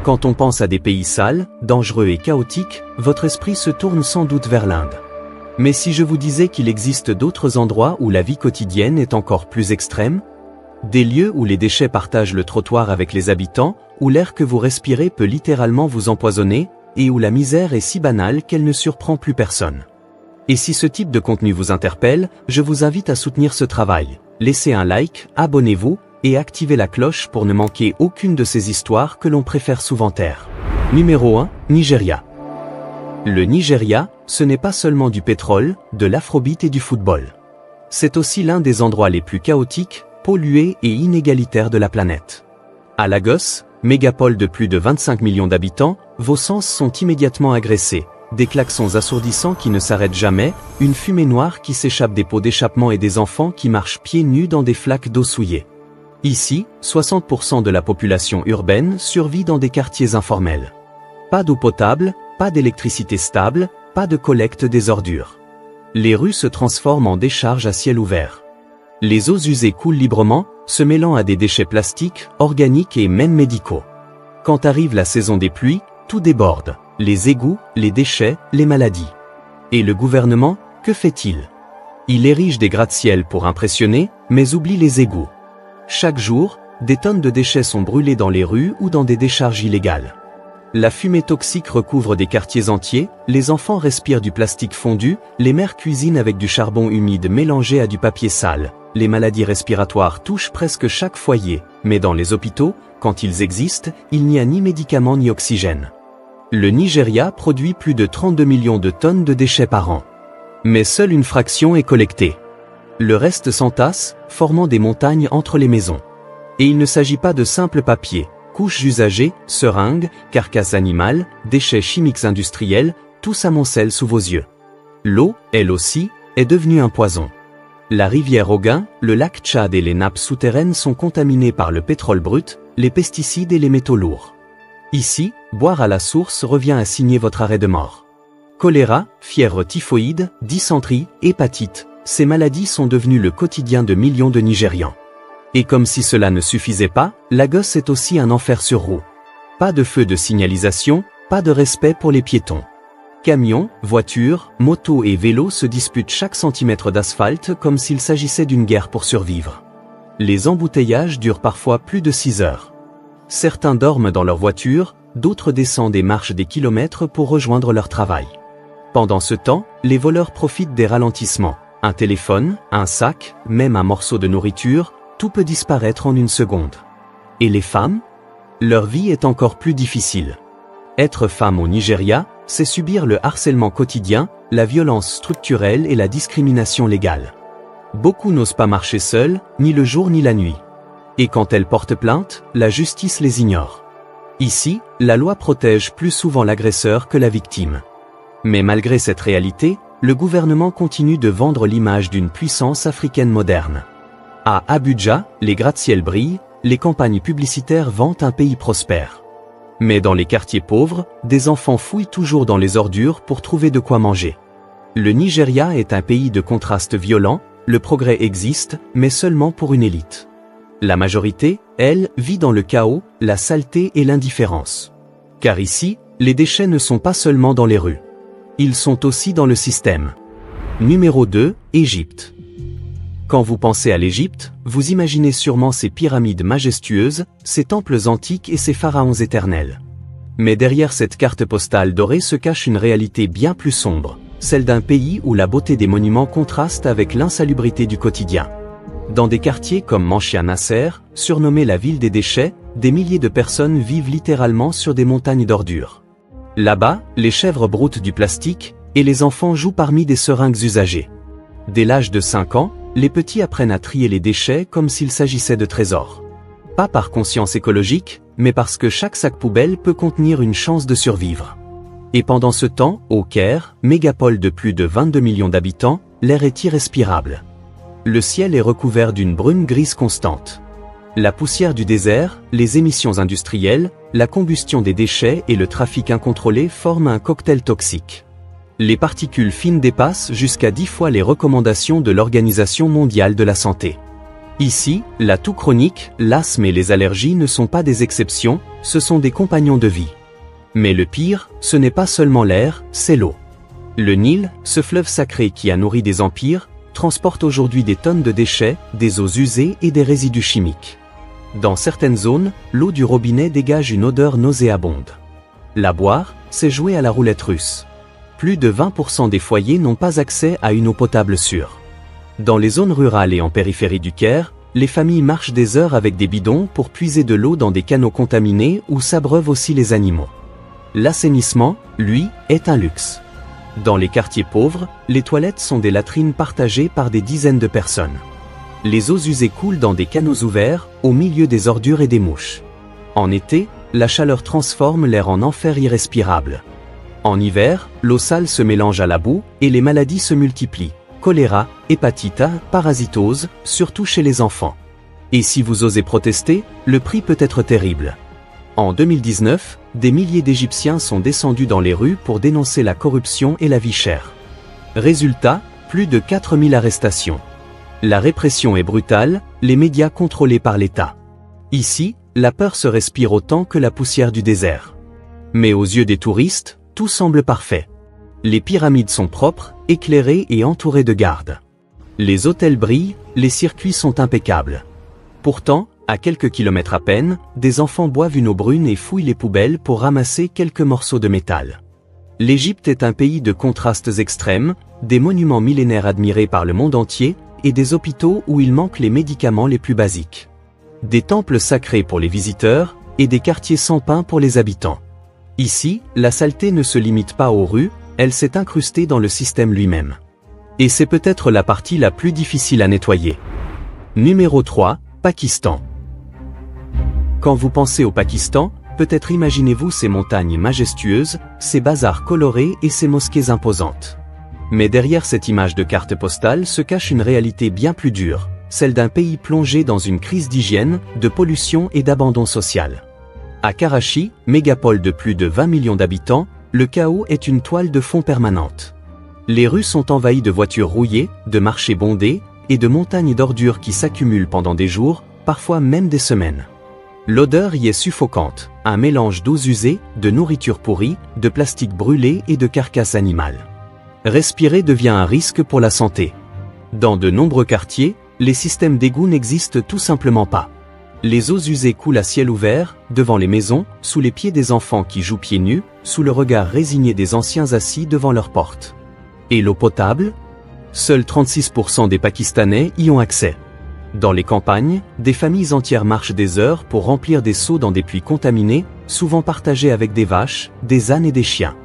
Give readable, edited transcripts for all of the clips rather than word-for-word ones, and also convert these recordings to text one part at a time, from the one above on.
Quand on pense à des pays sales, dangereux et chaotiques, votre esprit se tourne sans doute vers l'Inde. Mais si je vous disais qu'il existe d'autres endroits où la vie quotidienne est encore plus extrême? Des lieux où les déchets partagent le trottoir avec les habitants, où l'air que vous respirez peut littéralement vous empoisonner, et où la misère est si banale qu'elle ne surprend plus personne. Et si ce type de contenu vous interpelle, je vous invite à soutenir ce travail. Laissez un like, abonnez-vous, et activez la cloche pour ne manquer aucune de ces histoires que l'on préfère souvent taire. Numéro 1, Nigeria. Le Nigeria, ce n'est pas seulement du pétrole, de l'afrobeat et du football. C'est aussi l'un des endroits les plus chaotiques, pollués et inégalitaires de la planète. À Lagos, mégapole de plus de 25 millions d'habitants, vos sens sont immédiatement agressés. Des klaxons assourdissants qui ne s'arrêtent jamais, une fumée noire qui s'échappe des pots d'échappement et des enfants qui marchent pieds nus dans des flaques d'eau souillée. Ici, 60% de la population urbaine survit dans des quartiers informels. Pas d'eau potable, pas d'électricité stable, pas de collecte des ordures. Les rues se transforment en décharges à ciel ouvert. Les eaux usées coulent librement, se mêlant à des déchets plastiques, organiques et même médicaux. Quand arrive la saison des pluies, tout déborde. Les égouts, les déchets, les maladies. Et le gouvernement, que fait-il? Il érige des gratte-ciel pour impressionner, mais oublie les égouts. Chaque jour, des tonnes de déchets sont brûlés dans les rues ou dans des décharges illégales. La fumée toxique recouvre des quartiers entiers, les enfants respirent du plastique fondu, les mères cuisinent avec du charbon humide mélangé à du papier sale. Les maladies respiratoires touchent presque chaque foyer, mais dans les hôpitaux, quand ils existent, il n'y a ni médicaments ni oxygène. Le Nigeria produit plus de 32 millions de tonnes de déchets par an. Mais seule une fraction est collectée. Le reste s'entasse, formant des montagnes entre les maisons. Et il ne s'agit pas de simple papier, couches usagées, seringues, carcasses animales, déchets chimiques industriels, tout s'amoncelle sous vos yeux. L'eau, elle aussi, est devenue un poison. La rivière Ogun, le lac Tchad et les nappes souterraines sont contaminés par le pétrole brut, les pesticides et les métaux lourds. Ici, boire à la source revient à signer votre arrêt de mort. Choléra, fièvre typhoïde, dysenterie, hépatite, ces maladies sont devenues le quotidien de millions de Nigérians. Et comme si cela ne suffisait pas, Lagos est aussi un enfer sur roues. Pas de feu de signalisation, pas de respect pour les piétons. Camions, voitures, motos et vélos se disputent chaque centimètre d'asphalte comme s'il s'agissait d'une guerre pour survivre. Les embouteillages durent parfois plus de 6 heures. Certains dorment dans leur voiture, d'autres descendent et marchent des kilomètres pour rejoindre leur travail. Pendant ce temps, les voleurs profitent des ralentissements. Un téléphone, un sac, même un morceau de nourriture, tout peut disparaître en une seconde. Et les femmes? Leur vie est encore plus difficile. Être femme au Nigeria, c'est subir le harcèlement quotidien, la violence structurelle et la discrimination légale. Beaucoup n'osent pas marcher seules, ni le jour ni la nuit. Et quand elles portent plainte, la justice les ignore. Ici, la loi protège plus souvent l'agresseur que la victime. Mais malgré cette réalité, le gouvernement continue de vendre l'image d'une puissance africaine moderne. À Abuja, les gratte-ciel brillent, les campagnes publicitaires vantent un pays prospère. Mais dans les quartiers pauvres, des enfants fouillent toujours dans les ordures pour trouver de quoi manger. Le Nigeria est un pays de contrastes violents, le progrès existe, mais seulement pour une élite. La majorité, elle, vit dans le chaos, la saleté et l'indifférence. Car ici, les déchets ne sont pas seulement dans les rues. Ils sont aussi dans le système. Numéro 2, Égypte. Quand vous pensez à l'Égypte, vous imaginez sûrement ces pyramides majestueuses, ces temples antiques et ces pharaons éternels. Mais derrière cette carte postale dorée se cache une réalité bien plus sombre, celle d'un pays où la beauté des monuments contraste avec l'insalubrité du quotidien. Dans des quartiers comme Manchia Nasser, surnommé la ville des déchets, des milliers de personnes vivent littéralement sur des montagnes d'ordures. Là-bas, les chèvres broutent du plastique, et les enfants jouent parmi des seringues usagées. Dès l'âge de 5 ans, les petits apprennent à trier les déchets comme s'il s'agissait de trésors. Pas par conscience écologique, mais parce que chaque sac poubelle peut contenir une chance de survivre. Et pendant ce temps, au Caire, mégapole de plus de 22 millions d'habitants, l'air est irrespirable. Le ciel est recouvert d'une brume grise constante. La poussière du désert, les émissions industrielles, la combustion des déchets et le trafic incontrôlé forment un cocktail toxique. Les particules fines dépassent jusqu'à 10 fois les recommandations de l'Organisation mondiale de la santé. Ici, la toux chronique, l'asthme et les allergies ne sont pas des exceptions, ce sont des compagnons de vie. Mais le pire, ce n'est pas seulement l'air, c'est l'eau. Le Nil, ce fleuve sacré qui a nourri des empires, transporte aujourd'hui des tonnes de déchets, des eaux usées et des résidus chimiques. Dans certaines zones, l'eau du robinet dégage une odeur nauséabonde. La boire, c'est jouer à la roulette russe. Plus de 20% des foyers n'ont pas accès à une eau potable sûre. Dans les zones rurales et en périphérie du Caire, les familles marchent des heures avec des bidons pour puiser de l'eau dans des canaux contaminés où s'abreuvent aussi les animaux. L'assainissement, lui, est un luxe. Dans les quartiers pauvres, les toilettes sont des latrines partagées par des dizaines de personnes. Les eaux usées coulent dans des canaux ouverts, au milieu des ordures et des mouches. En été, la chaleur transforme l'air en enfer irrespirable. En hiver, l'eau sale se mélange à la boue et les maladies se multiplient. Choléra, hépatite A, parasitose, surtout chez les enfants. Et si vous osez protester, le prix peut être terrible. En 2019, des milliers d'Égyptiens sont descendus dans les rues pour dénoncer la corruption et la vie chère. Résultat, plus de 4000 arrestations. La répression est brutale, les médias contrôlés par l'État. Ici, la peur se respire autant que la poussière du désert. Mais aux yeux des touristes, tout semble parfait. Les pyramides sont propres, éclairées et entourées de gardes. Les hôtels brillent, les circuits sont impeccables. Pourtant, à quelques kilomètres à peine, des enfants boivent une eau brune et fouillent les poubelles pour ramasser quelques morceaux de métal. L'Égypte est un pays de contrastes extrêmes, des monuments millénaires admirés par le monde entier, et des hôpitaux où il manque les médicaments les plus basiques. Des temples sacrés pour les visiteurs, et des quartiers sans pain pour les habitants. Ici, la saleté ne se limite pas aux rues, elle s'est incrustée dans le système lui-même. Et c'est peut-être la partie la plus difficile à nettoyer. Numéro 3, Pakistan. Quand vous pensez au Pakistan, peut-être imaginez-vous ces montagnes majestueuses, ces bazars colorés et ces mosquées imposantes. Mais derrière cette image de carte postale se cache une réalité bien plus dure, celle d'un pays plongé dans une crise d'hygiène, de pollution et d'abandon social. À Karachi, mégapole de plus de 20 millions d'habitants, le chaos est une toile de fond permanente. Les rues sont envahies de voitures rouillées, de marchés bondés, et de montagnes d'ordures qui s'accumulent pendant des jours, parfois même des semaines. L'odeur y est suffocante, un mélange d'eaux usées, de nourriture pourrie, de plastique brûlé et de carcasses animales. Respirer devient un risque pour la santé. Dans de nombreux quartiers, les systèmes d'égouts n'existent tout simplement pas. Les eaux usées coulent à ciel ouvert, devant les maisons, sous les pieds des enfants qui jouent pieds nus, sous le regard résigné des anciens assis devant leurs portes. Et l'eau potable ? Seuls 36% des Pakistanais y ont accès. Dans les campagnes, des familles entières marchent des heures pour remplir des seaux dans des puits contaminés, souvent partagés avec des vaches, des ânes et des chiens.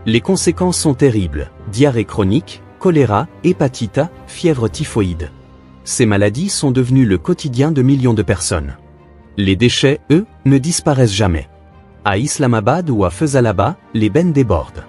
Les conséquences sont terribles, diarrhée chronique, choléra, hépatite A, fièvre typhoïde. Ces maladies sont devenues le quotidien de millions de personnes. Les déchets, eux, ne disparaissent jamais. À Islamabad ou à Faisalabad, les bennes débordent.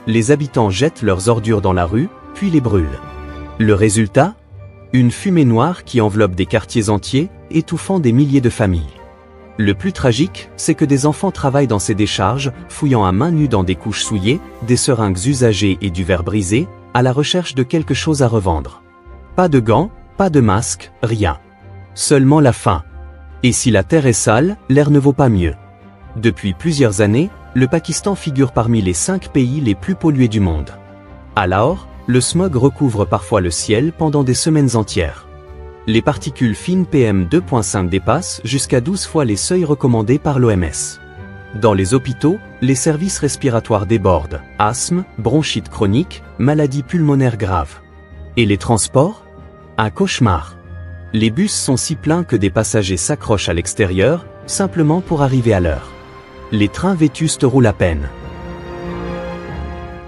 Les habitants jettent leurs ordures dans la rue, puis les brûlent. Le résultat ? Une fumée noire qui enveloppe des quartiers entiers, étouffant des milliers de familles. Le plus tragique, c'est que des enfants travaillent dans ces décharges, fouillant à main nue dans des couches souillées, des seringues usagées et du verre brisé, à la recherche de quelque chose à revendre. Pas de gants, pas de masque, rien. Seulement la faim. Et si la terre est sale, l'air ne vaut pas mieux. Depuis plusieurs années, le Pakistan figure parmi les 5 pays les plus pollués du monde. À Lahore, le smog recouvre parfois le ciel pendant des semaines entières. Les particules fines PM2.5 dépassent jusqu'à 12 fois les seuils recommandés par l'OMS. Dans les hôpitaux, les services respiratoires débordent, asthme, bronchite chronique, maladies pulmonaires graves. Et les transports ? Un cauchemar. Les bus sont si pleins que des passagers s'accrochent à l'extérieur, simplement pour arriver à l'heure. Les trains vétustes roulent à peine.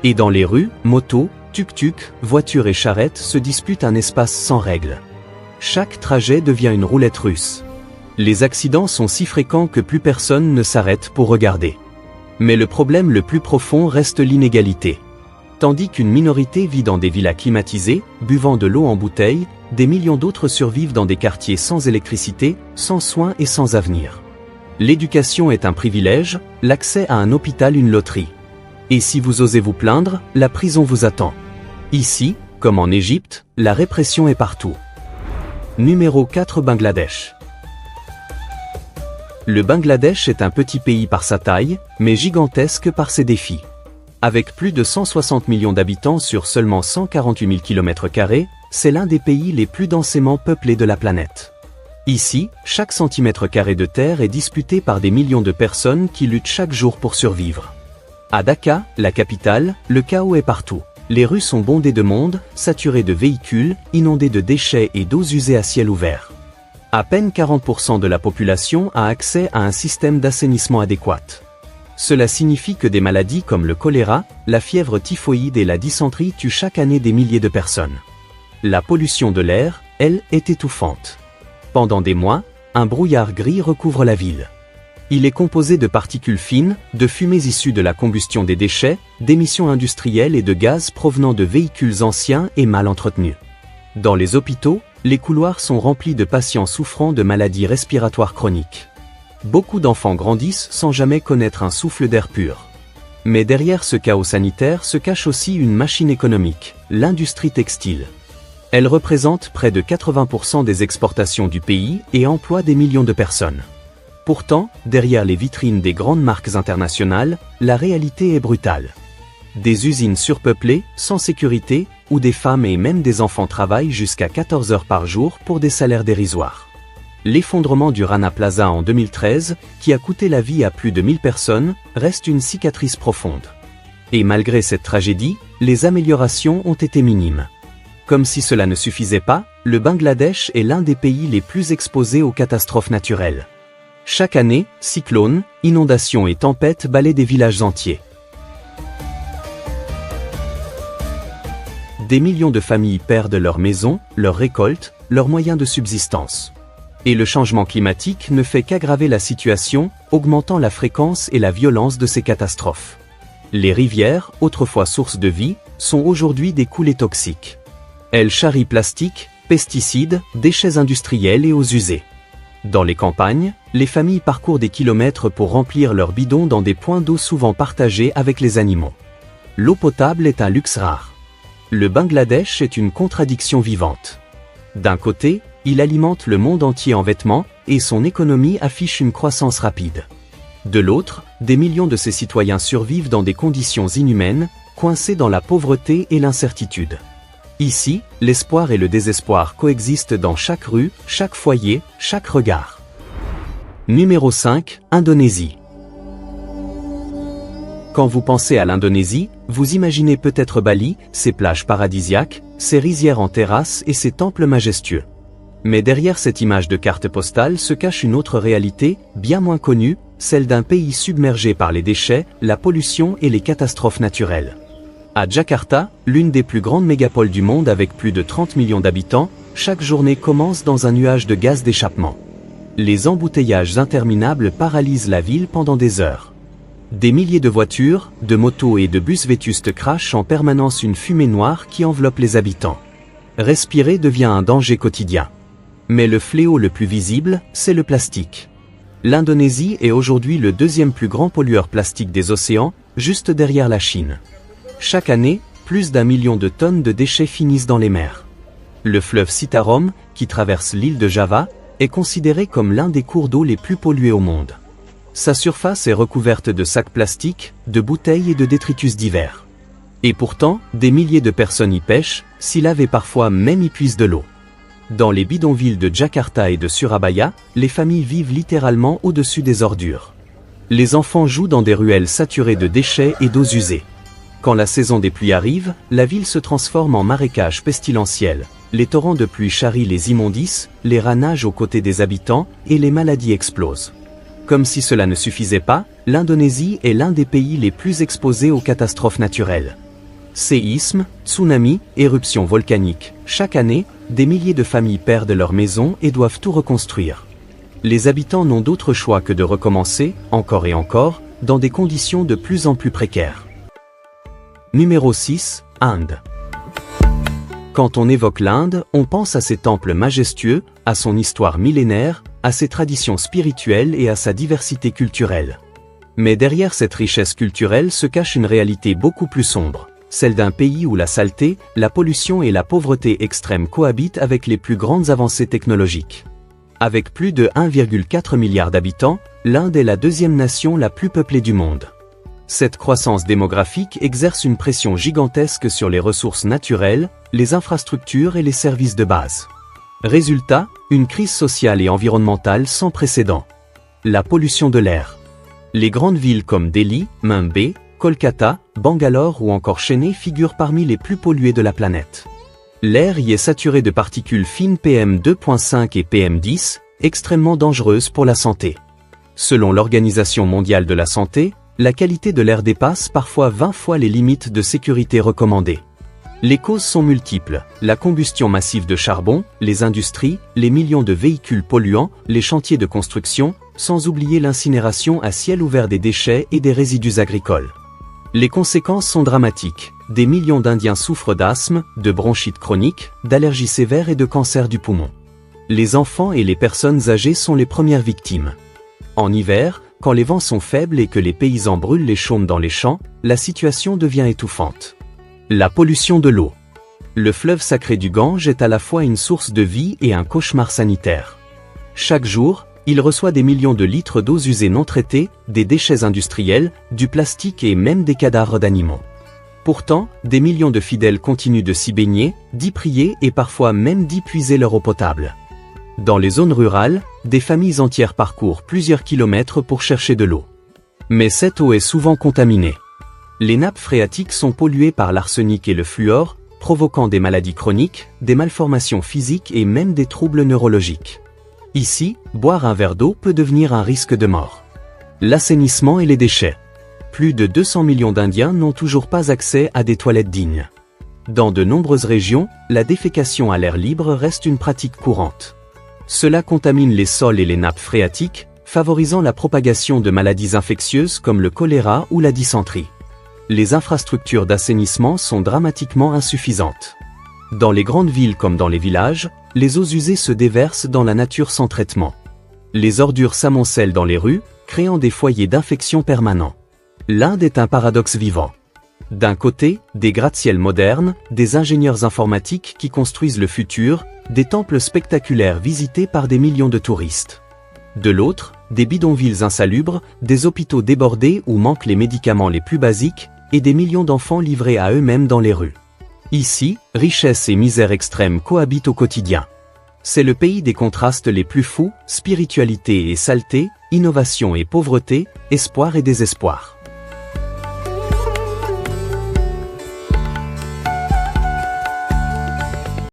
Et dans les rues, motos, tuk-tuk, voitures et charrettes se disputent un espace sans règles. Chaque trajet devient une roulette russe. Les accidents sont si fréquents que plus personne ne s'arrête pour regarder. Mais le problème le plus profond reste l'inégalité. Tandis qu'une minorité vit dans des villas climatisées, buvant de l'eau en bouteille, des millions d'autres survivent dans des quartiers sans électricité, sans soins et sans avenir. L'éducation est un privilège, l'accès à un hôpital une loterie. Et si vous osez vous plaindre, la prison vous attend. Ici, comme en Égypte, la répression est partout. Numéro 4 Bangladesh. Le Bangladesh est un petit pays par sa taille, mais gigantesque par ses défis. Avec plus de 160 millions d'habitants sur seulement 148 000 km², c'est l'un des pays les plus densément peuplés de la planète. Ici, chaque centimètre carré de terre est disputé par des millions de personnes qui luttent chaque jour pour survivre. À Dhaka, la capitale, le chaos est partout. Les rues sont bondées de monde, saturées de véhicules, inondées de déchets et d'eaux usées à ciel ouvert. À peine 40% de la population a accès à un système d'assainissement adéquat. Cela signifie que des maladies comme le choléra, la fièvre typhoïde et la dysenterie tuent chaque année des milliers de personnes. La pollution de l'air, elle, est étouffante. Pendant des mois, un brouillard gris recouvre la ville. Il est composé de particules fines, de fumées issues de la combustion des déchets, d'émissions industrielles et de gaz provenant de véhicules anciens et mal entretenus. Dans les hôpitaux, les couloirs sont remplis de patients souffrant de maladies respiratoires chroniques. Beaucoup d'enfants grandissent sans jamais connaître un souffle d'air pur. Mais derrière ce chaos sanitaire se cache aussi une machine économique, l'industrie textile. Elle représente près de 80% des exportations du pays et emploie des millions de personnes. Pourtant, derrière les vitrines des grandes marques internationales, la réalité est brutale. Des usines surpeuplées, sans sécurité, où des femmes et même des enfants travaillent jusqu'à 14 heures par jour pour des salaires dérisoires. L'effondrement du Rana Plaza en 2013, qui a coûté la vie à plus de 1000 personnes, reste une cicatrice profonde. Et malgré cette tragédie, les améliorations ont été minimes. Comme si cela ne suffisait pas, le Bangladesh est l'un des pays les plus exposés aux catastrophes naturelles. Chaque année, cyclones, inondations et tempêtes balaient des villages entiers. Des millions de familles perdent leurs maisons, leurs récoltes, leurs moyens de subsistance. Et le changement climatique ne fait qu'aggraver la situation, augmentant la fréquence et la violence de ces catastrophes. Les rivières, autrefois sources de vie, sont aujourd'hui des coulées toxiques. Elles charrient plastique, pesticides, déchets industriels et eaux usées. Dans les campagnes, les familles parcourent des kilomètres pour remplir leurs bidons dans des points d'eau souvent partagés avec les animaux. L'eau potable est un luxe rare. Le Bangladesh est une contradiction vivante. D'un côté, il alimente le monde entier en vêtements, et son économie affiche une croissance rapide. De l'autre, des millions de ses citoyens survivent dans des conditions inhumaines, coincés dans la pauvreté et l'incertitude. Ici, l'espoir et le désespoir coexistent dans chaque rue, chaque foyer, chaque regard. Numéro 5, Indonésie. Quand vous pensez à l'Indonésie, vous imaginez peut-être Bali, ses plages paradisiaques, ses rizières en terrasse et ses temples majestueux. Mais derrière cette image de carte postale se cache une autre réalité, bien moins connue, celle d'un pays submergé par les déchets, la pollution et les catastrophes naturelles. À Jakarta, l'une des plus grandes mégapoles du monde avec plus de 30 millions d'habitants, chaque journée commence dans un nuage de gaz d'échappement. Les embouteillages interminables paralysent la ville pendant des heures. Des milliers de voitures, de motos et de bus vétustes crachent en permanence une fumée noire qui enveloppe les habitants. Respirer devient un danger quotidien. Mais le fléau le plus visible, c'est le plastique. L'Indonésie est aujourd'hui le deuxième plus grand pollueur plastique des océans, juste derrière la Chine. Chaque année, plus d'1 million de tonnes de déchets finissent dans les mers. Le fleuve Citarum, qui traverse l'île de Java, est considéré comme l'un des cours d'eau les plus pollués au monde. Sa surface est recouverte de sacs plastiques, de bouteilles et de détritus divers. Et pourtant, des milliers de personnes y pêchent, s'y lavent et parfois même y puisent de l'eau. Dans les bidonvilles de Jakarta et de Surabaya, les familles vivent littéralement au-dessus des ordures. Les enfants jouent dans des ruelles saturées de déchets et d'eaux usées. Quand la saison des pluies arrive, la ville se transforme en marécage pestilentiel. Les torrents de pluie charrient les immondices, les rats nagent aux côtés des habitants et les maladies explosent. Comme si cela ne suffisait pas, l'Indonésie est l'un des pays les plus exposés aux catastrophes naturelles. Séismes, tsunamis, éruptions volcaniques. Chaque année, des milliers de familles perdent leurs maisons et doivent tout reconstruire. Les habitants n'ont d'autre choix que de recommencer, encore et encore, dans des conditions de plus en plus précaires. Numéro 6, Inde. Quand on évoque l'Inde, on pense à ses temples majestueux, à son histoire millénaire, à ses traditions spirituelles et à sa diversité culturelle. Mais derrière cette richesse culturelle se cache une réalité beaucoup plus sombre. celle d'un pays où la saleté, la pollution et la pauvreté extrême cohabitent avec les plus grandes avancées technologiques. Avec plus de 1,4 milliard d'habitants, l'Inde est la deuxième nation la plus peuplée du monde. Cette croissance démographique exerce une pression gigantesque sur les ressources naturelles, les infrastructures et les services de base. Résultat, une crise sociale et environnementale sans précédent. La pollution de l'air. Les grandes villes comme Delhi, Mumbai, Kolkata, Bangalore ou encore Chennai figurent parmi les plus polluées de la planète. L'air y est saturé de particules fines PM2.5 et PM10, extrêmement dangereuses pour la santé. Selon l'Organisation mondiale de la santé, la qualité de l'air dépasse parfois 20 fois les limites de sécurité recommandées. Les causes sont multiples, la combustion massive de charbon, les industries, les millions de véhicules polluants, les chantiers de construction, sans oublier l'incinération à ciel ouvert des déchets et des résidus agricoles. Les conséquences sont dramatiques. Des millions d'Indiens souffrent d'asthme, de bronchite chronique, d'allergies sévères et de cancer du poumon. Les enfants et les personnes âgées sont les premières victimes. En hiver, quand les vents sont faibles et que les paysans brûlent les chaumes dans les champs, la situation devient étouffante. La pollution de l'eau. Le fleuve sacré du Gange est à la fois une source de vie et un cauchemar sanitaire. Chaque jour, il reçoit des millions de litres d'eau usée non traitée, des déchets industriels, du plastique et même des cadavres d'animaux. Pourtant, des millions de fidèles continuent de s'y baigner, d'y prier et parfois même d'y puiser leur eau potable. Dans les zones rurales, des familles entières parcourent plusieurs kilomètres pour chercher de l'eau. Mais cette eau est souvent contaminée. Les nappes phréatiques sont polluées par l'arsenic et le fluor, provoquant des maladies chroniques, des malformations physiques et même des troubles neurologiques. Ici, boire un verre d'eau peut devenir un risque de mort. L'assainissement et les déchets. Plus de 200 millions d'Indiens n'ont toujours pas accès à des toilettes dignes. Dans de nombreuses régions, la défécation à l'air libre reste une pratique courante. Cela contamine les sols et les nappes phréatiques, favorisant la propagation de maladies infectieuses comme le choléra ou la dysenterie. Les infrastructures d'assainissement sont dramatiquement insuffisantes. Dans les grandes villes comme dans les villages, les eaux usées se déversent dans la nature sans traitement. Les ordures s'amoncellent dans les rues, créant des foyers d'infection permanents. L'Inde est un paradoxe vivant. D'un côté, des gratte-ciels modernes, des ingénieurs informatiques qui construisent le futur, des temples spectaculaires visités par des millions de touristes. De l'autre, des bidonvilles insalubres, des hôpitaux débordés où manquent les médicaments les plus basiques, et des millions d'enfants livrés à eux-mêmes dans les rues. Ici, richesse et misère extrême cohabitent au quotidien. C'est le pays des contrastes les plus fous, spiritualité et saleté, innovation et pauvreté, espoir et désespoir.